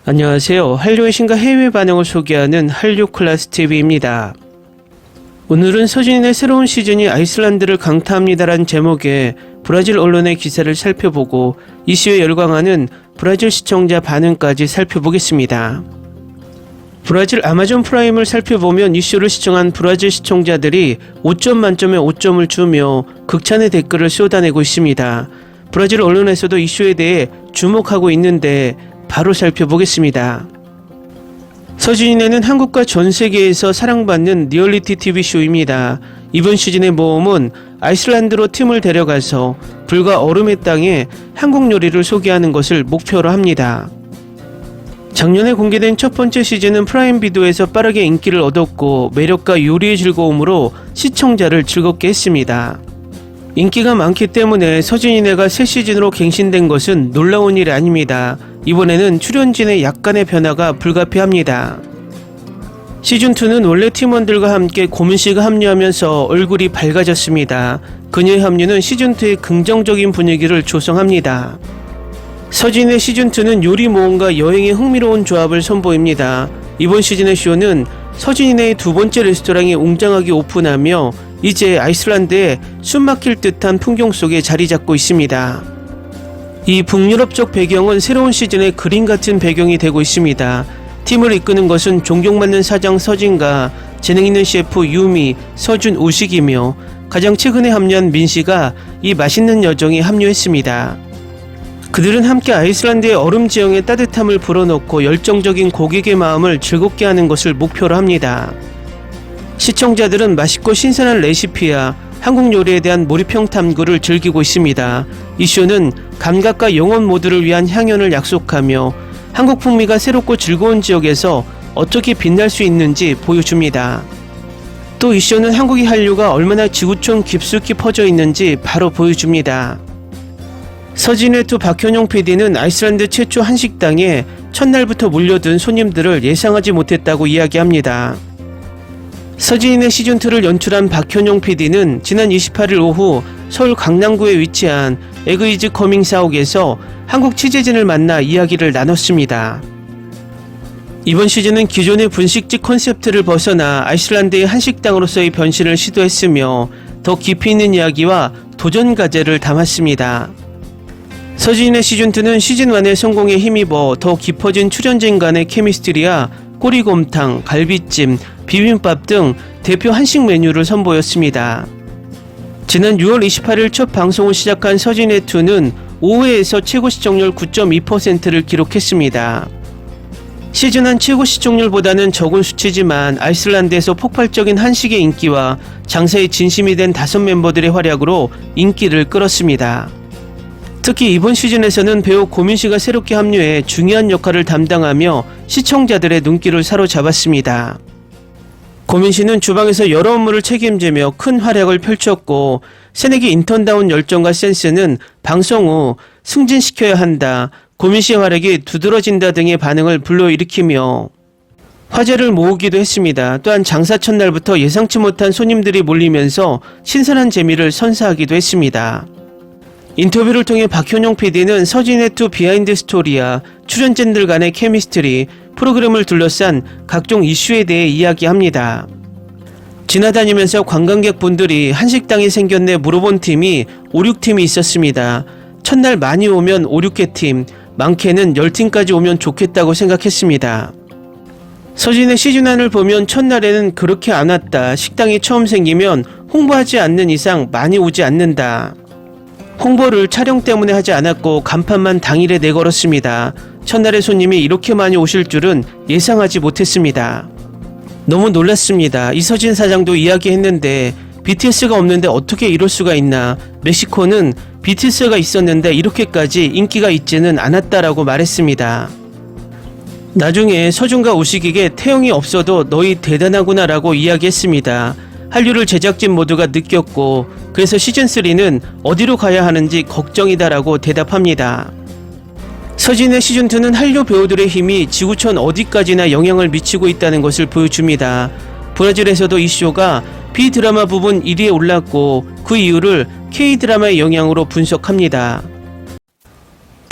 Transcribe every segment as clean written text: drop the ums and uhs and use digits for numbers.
안녕하세요. 한류의 신과 해외 반응을 소개하는 한류 클래스 TV입니다. 오늘은 서진의 새로운 시즌이 아이슬란드를 강타합니다라는 제목의 브라질 언론의 기사를 살펴보고 이슈에 열광하는 브라질 시청자 반응까지 살펴보겠습니다. 브라질 아마존 프라임을 살펴보면 이슈를 시청한 브라질 시청자들이 5점 만점에 5점을 주며 극찬의 댓글을 쏟아내고 있습니다. 브라질 언론에서도 이슈에 대해 주목하고 있는데 바로 살펴보겠습니다. 서진이네는 한국과 전 세계에서 사랑받는 리얼리티 TV쇼입니다. 이번 시즌의 모험은 아이슬란드로 팀을 데려가서 불과 얼음의 땅에 한국 요리를 소개하는 것을 목표로 합니다. 작년에 공개된 첫 번째 시즌은 프라임 비디오에서 빠르게 인기를 얻었고 매력과 요리의 즐거움으로 시청자를 즐겁게 했습니다. 인기가 많기 때문에 서진이네가 새 시즌으로 갱신된 것은 놀라운 일이 아닙니다. 이번에는 출연진의 약간의 변화가 불가피합니다. 시즌2는 원래 팀원들과 함께 고민씨가 합류하면서 얼굴이 밝아졌습니다. 그녀의 합류는 시즌2의 긍정적인 분위기를 조성합니다. 서진의 시즌2는 요리 모험과 여행의 흥미로운 조합을 선보입니다. 이번 시즌의 쇼는 서진이네의 두 번째 레스토랑이 웅장하게 오픈하며 이제 아이슬란드에 숨막힐 듯한 풍경 속에 자리 잡고 있습니다. 이 북유럽 쪽 배경은 새로운 시즌의 그림 같은 배경이 되고 있습니다. 팀을 이끄는 것은 존경 받는 사장 서진과 재능 있는 셰프 유미, 서준 오식이며 가장 최근에 합류한 민씨가 이 맛있는 여정에 합류했습니다. 그들은 함께 아이슬란드의 얼음 지형의 따뜻함을 불어넣고 열정적인 고객의 마음을 즐겁게 하는 것을 목표로 합니다. 시청자들은 맛있고 신선한 레시피와 한국 요리에 대한 몰입형 탐구를 즐기고 있습니다. 이 쇼는 감각과 영혼 모두를 위한 향연을 약속하며 한국 풍미가 새롭고 즐거운 지역에서 어떻게 빛날 수 있는지 보여줍니다. 또 이 쇼는 한국의 한류가 얼마나 지구촌 깊숙이 퍼져 있는지 바로 보여줍니다. 서진의2 박현용 PD는 아이슬란드 최초 한식당에 첫날부터 몰려든 손님들을 예상하지 못했다고 이야기합니다. 서진의 시즌2를 연출한 박현용 PD는 지난 28일 오후 서울 강남구에 위치한 에그 이즈 커밍 사옥에서 한국 취재진을 만나 이야기를 나눴습니다. 이번 시즌은 기존의 분식집 컨셉트를 벗어나 아이슬란드의 한식당으로서의 변신을 시도했으며 더 깊이 있는 이야기와 도전 과제를 담았습니다. 서진의 시즌2는 시즌1의 성공에 힘입어 더 깊어진 출연진 간의 케미스트리와 꼬리곰탕, 갈비찜, 비빔밥 등 대표 한식 메뉴를 선보였습니다. 지난 6월 28일 첫 방송을 시작한 서진의2는 5회에서 최고 시청률 9.2%를 기록했습니다. 시즌1 최고 시청률보다는 적은 수치지만 아이슬란드에서 폭발적인 한식의 인기와 장사에 진심이 된 5멤버들의 활약으로 인기를 끌었습니다. 특히 이번 시즌에서는 배우 고민씨가 새롭게 합류해 중요한 역할을 담당하며 시청자들의 눈길을 사로잡았습니다. 고민씨는 주방에서 여러 업무를 책임지며 큰 활약을 펼쳤고 새내기 인턴다운 열정과 센스는 방송 후 승진시켜야 한다, 고민씨의 활약이 두드러진다 등의 반응을 불러일으키며 화제를 모으기도 했습니다. 또한 장사 첫날부터 예상치 못한 손님들이 몰리면서 신선한 재미를 선사하기도 했습니다. 인터뷰를 통해 박현용 PD는 서진의2 비하인드 스토리와 출연진들 간의 케미스트리, 프로그램을 둘러싼 각종 이슈에 대해 이야기합니다. 지나다니면서 관광객분들이 한식당이 생겼네 물어본 팀이 5, 6팀이 있었습니다. 첫날 많이 오면 5, 6개 팀, 많게는 10팀까지 오면 좋겠다고 생각했습니다. 서진의 시즌1을 보면 첫날에는 그렇게 안 왔다, 식당이 처음 생기면 홍보하지 않는 이상 많이 오지 않는다. 홍보를 촬영 때문에 하지 않았고 간판만 당일에 내걸었습니다. 첫날에 손님이 이렇게 많이 오실 줄은 예상하지 못했습니다. 너무 놀랐습니다. 이서진 사장도 이야기했는데 BTS가 없는데 어떻게 이럴 수가 있나. 멕시코는 BTS가 있었는데 이렇게까지 인기가 있지는 않았다라고 말했습니다. 나중에 서준과 우식에게 태영이 없어도 너희 대단하구나 라고 이야기했습니다. 한류를 제작진 모두가 느꼈고 그래서 시즌3는 어디로 가야 하는지 걱정이다 라고 대답합니다. 서진의 시즌2는 한류 배우들의 힘이 지구촌 어디까지나 영향을 미치고 있다는 것을 보여줍니다. 브라질에서도 이 쇼가 B드라마 부분 1위에 올랐고 그 이유를 K드라마의 영향으로 분석합니다.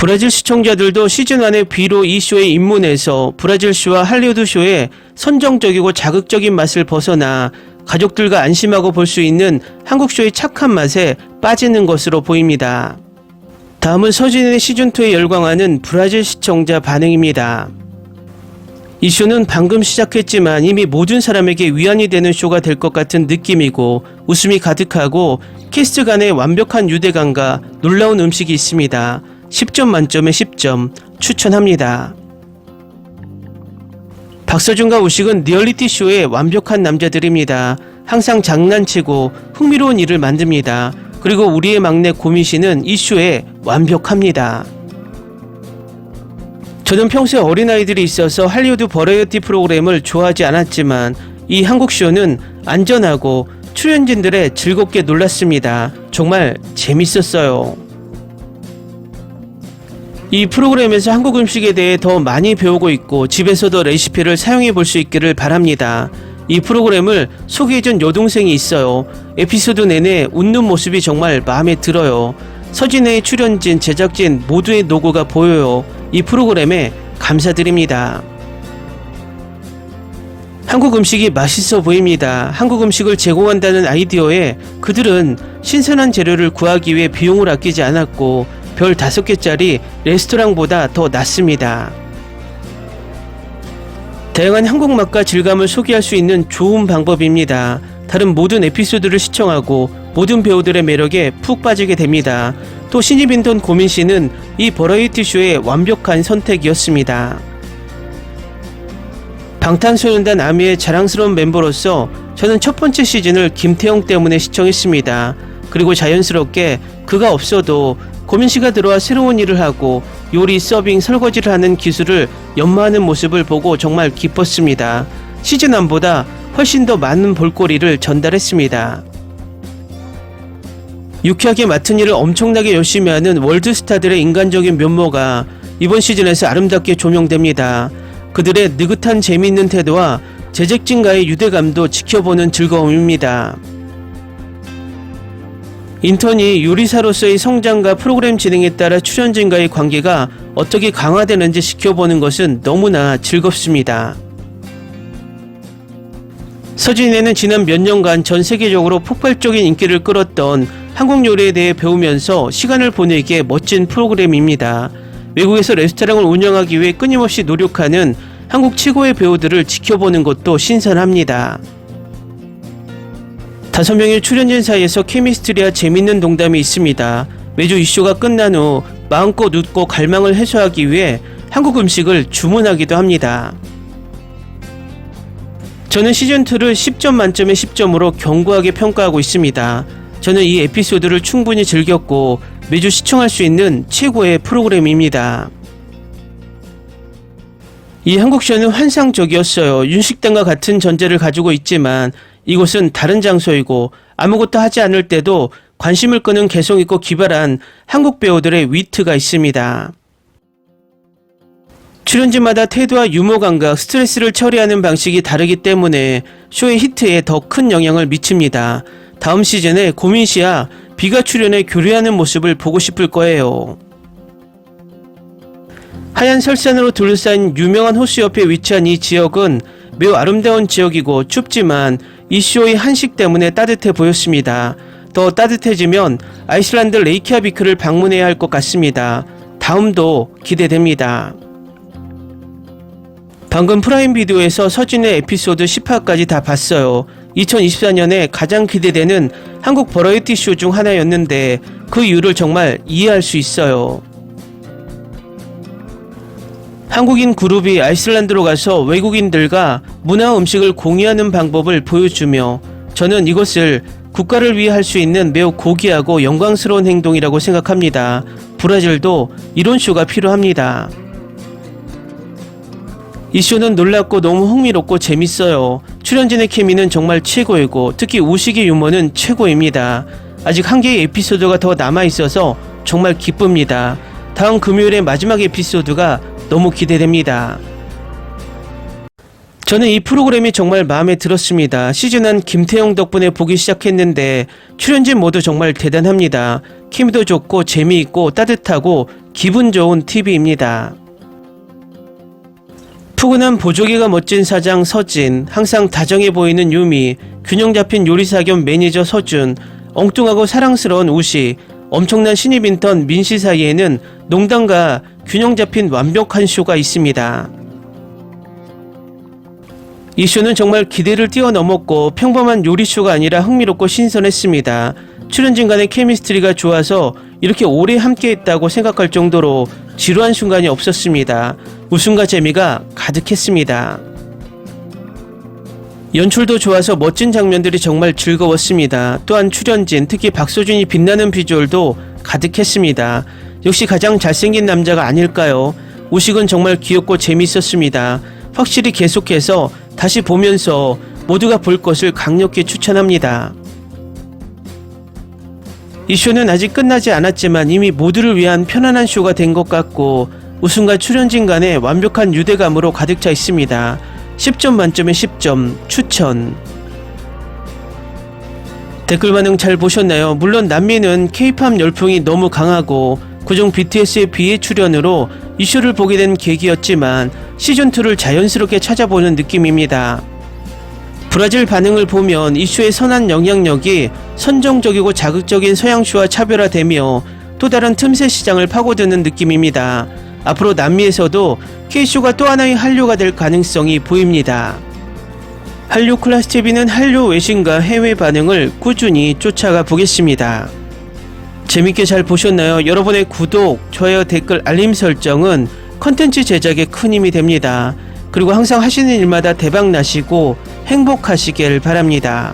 브라질 시청자들도 시즌1의 B로 이 쇼에 입문해서 브라질 쇼와 할리우드 쇼의 선정적이고 자극적인 맛을 벗어나 가족들과 안심하고 볼 수 있는 한국 쇼의 착한 맛에 빠지는 것으로 보입니다. 다음은 서진의 시즌2에 열광하는 브라질 시청자 반응입니다. 이 쇼는 방금 시작했지만 이미 모든 사람에게 위안이 되는 쇼가 될 것 같은 느낌이고 웃음이 가득하고 캐스트 간의 완벽한 유대감과 놀라운 음식이 있습니다. 10점 만점에 10점 추천합니다. 박서준과 우식은 리얼리티 쇼의 완벽한 남자들입니다. 항상 장난치고 흥미로운 일을 만듭니다. 그리고 우리의 막내 고민 씨는 이 쇼에 완벽합니다. 저는 평소에 어린아이들이 있어서 할리우드 버라이어티 프로그램을 좋아하지 않았지만 이 한국 쇼는 안전하고 출연진들의 즐겁게 놀랐습니다. 정말 재밌었어요. 이 프로그램에서 한국 음식에 대해 더 많이 배우고 있고 집에서도 레시피를 사용해 볼 수 있기를 바랍니다. 이 프로그램을 소개해준 여동생이 있어요. 에피소드 내내 웃는 모습이 정말 마음에 들어요. 서진의 출연진, 제작진 모두의 노고가 보여요. 이 프로그램에 감사드립니다. 한국 음식이 맛있어 보입니다. 한국 음식을 제공한다는 아이디어에 그들은 신선한 재료를 구하기 위해 비용을 아끼지 않았고 별 5개짜리 레스토랑보다 더 낫습니다. 다양한 한국 맛과 질감을 소개할 수 있는 좋은 방법입니다. 다른 모든 에피소드를 시청하고 모든 배우들의 매력에 푹 빠지게 됩니다. 또 신입인턴 고민 씨는 이 버라이어티 쇼의 완벽한 선택이었습니다. 방탄소년단 아미의 자랑스러운 멤버로서 저는 첫 번째 시즌을 김태형 때문에 시청했습니다. 그리고 자연스럽게 그가 없어도 고민 씨가 들어와 새로운 일을 하고 요리, 서빙, 설거지를 하는 기술을 연마하는 모습을 보고 정말 기뻤습니다. 시즌 1보다 훨씬 더 많은 볼거리를 전달했습니다. 유쾌하게 맡은 일을 엄청나게 열심히 하는 월드스타들의 인간적인 면모가 이번 시즌에서 아름답게 조명됩니다. 그들의 느긋한 재미있는 태도와 제작진과의 유대감도 지켜보는 즐거움입니다. 인턴이 요리사로서의 성장과 프로그램 진행에 따라 출연진과의 관계가 어떻게 강화되는지 지켜보는 것은 너무나 즐겁습니다. 서진에는 지난 몇 년간 전 세계적으로 폭발적인 인기를 끌었던 한국 요리에 대해 배우면서 시간을 보내기에 멋진 프로그램입니다. 외국에서 레스토랑을 운영하기 위해 끊임없이 노력하는 한국 최고의 배우들을 지켜보는 것도 신선합니다. 5명의 출연진 사이에서 케미스트리와 재밌는 농담이 있습니다. 매주 이 쇼가 끝난 후 마음껏 웃고 갈망을 해소하기 위해 한국 음식을 주문하기도 합니다. 저는 시즌2를 10점 만점에 10점으로 견고하게 평가하고 있습니다. 저는 이 에피소드를 충분히 즐겼고 매주 시청할 수 있는 최고의 프로그램입니다. 이 한국 쇼는 환상적이었어요. 윤식당과 같은 전제를 가지고 있지만 이곳은 다른 장소이고 아무것도 하지 않을 때도 관심을 끄는 개성있고 기발한 한국 배우들의 위트가 있습니다. 출연진마다 태도와 유머 감각, 스트레스를 처리하는 방식이 다르기 때문에 쇼의 히트에 더 큰 영향을 미칩니다. 다음 시즌에 고민 씨와 비가 출연해 교류하는 모습을 보고 싶을 거예요. 하얀 설산으로 둘러싼 유명한 호수 옆에 위치한 이 지역은 매우 아름다운 지역이고 춥지만 이 쇼의 한식 때문에 따뜻해 보였습니다. 더 따뜻해지면 아이슬란드 레이키아비크를 방문해야 할 것 같습니다. 다음도 기대됩니다. 방금 프라임 비디오에서 서진의 에피소드 10화까지 다 봤어요. 2024년에 가장 기대되는 한국 버라이어티 쇼 중 하나였는데 그 이유를 정말 이해할 수 있어요. 한국인 그룹이 아이슬란드로 가서 외국인들과 문화 음식을 공유하는 방법을 보여주며 저는 이것을 국가를 위해 할 수 있는 매우 고귀하고 영광스러운 행동이라고 생각합니다. 브라질도 이런 쇼가 필요합니다. 이 쇼는 놀랍고 너무 흥미롭고 재밌어요. 출연진의 케미는 정말 최고이고 특히 우식의 유머는 최고입니다. 아직 한 개의 에피소드가 더 남아있어서 정말 기쁩니다. 다음 금요일의 마지막 에피소드가 너무 기대됩니다. 저는 이 프로그램이 정말 마음에 들었습니다. 시즌1 김태형 덕분에 보기 시작했는데 출연진 모두 정말 대단합니다. 케미도 좋고 재미있고 따뜻하고 기분 좋은 TV입니다. 푸근한 보조개가 멋진 사장 서진, 항상 다정해 보이는 유미, 균형 잡힌 요리사 겸 매니저 서준, 엉뚱하고 사랑스러운 우시, 엄청난 신입 인턴 민씨 사이에는 농담과 균형 잡힌 완벽한 쇼가 있습니다. 이 쇼는 정말 기대를 뛰어넘었고 평범한 요리쇼가 아니라 흥미롭고 신선했습니다. 출연진 간의 케미스트리가 좋아서 이렇게 오래 함께했다고 생각할 정도로 지루한 순간이 없었습니다. 웃음과 재미가 가득했습니다. 연출도 좋아서 멋진 장면들이 정말 즐거웠습니다. 또한 출연진, 특히 박서준이 빛나는 비주얼도 가득했습니다. 역시 가장 잘생긴 남자가 아닐까요? 우식은 정말 귀엽고 재미있었습니다. 확실히 계속해서 다시 보면서 모두가 볼 것을 강력히 추천합니다. 이 쇼는 아직 끝나지 않았지만 이미 모두를 위한 편안한 쇼가 된 것 같고 웃음과 출연진 간의 완벽한 유대감으로 가득 차 있습니다. 10점 만점에 10점 추천. 댓글 반응 잘 보셨나요? 물론 남미는 K-팝 열풍이 너무 강하고 그중 BTS의 비의 출연으로 이 쇼를 보게 된 계기였지만 시즌2를 자연스럽게 찾아보는 느낌입니다. 브라질 반응을 보면 이 쇼의 선한 영향력이 선정적이고 자극적인 서양쇼와 차별화되며 또 다른 틈새 시장을 파고드는 느낌입니다. 앞으로 남미에서도 K쇼가 또 하나의 한류가 될 가능성이 보입니다. 한류 클래스TV는 한류 외신과 해외 반응을 꾸준히 쫓아가 보겠습니다. 재밌게 잘 보셨나요? 여러분의 구독, 좋아요, 댓글, 알림 설정은 컨텐츠 제작에 큰 힘이 됩니다. 그리고 항상 하시는 일마다 대박 나시고 행복하시길 바랍니다.